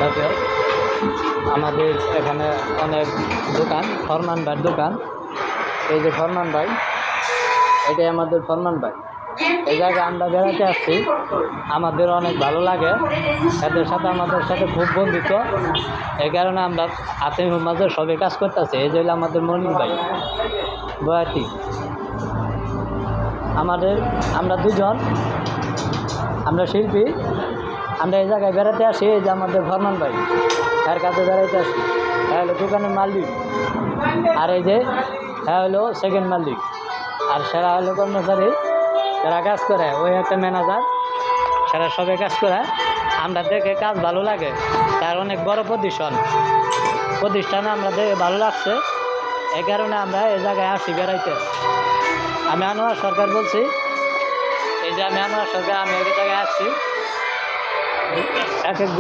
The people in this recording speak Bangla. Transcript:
থাকে। আমাদের এখানে অনেক দোকান, ফরমান ভাইয়ের দোকান। এই যে ফরমান ভাই, এটাই আমাদের ফরমান ভাই। এই জায়গায় আমরা বেড়াতে আসছি, আমাদের অনেক ভালো লাগে। এদের সাথে আমাদের সাথে খুব বন্ধুত্ব, এই কারণে আমরা আতিমুর মাঝে সবাই কাজ করতেছি। এই যে হলো আমাদের মনির ভাই বয়াতি। আমরা দুজন, আমরা শিল্পী, আমরা এই জায়গায় বেড়াতে আসি। এই যে আমাদের ফরমান ভাই, তার কাছে বেড়াইতে আসি। হ্যাঁ হলো দোকানের মালিক, আর এই যে হ্যাঁ হলো সেকেন্ড মালিক, আর সেরা হলো কর্মচারী, যারা কাজ করে ওই একটা ম্যানেজার। সেরা সবাই কাজ করে। আমরা দেখে কাজ ভালো লাগে, তার অনেক বড় প্রতিষ্ঠানে আমরা দেখে ভালো লাগছে। এই কারণে আমরা এই জায়গায় আসি বেড়াইতে। আমি আনোয়ার সরকার বলছি। এই যে আমি আনোয়ার সরকার, আমি এই জায়গায় আসছি। এক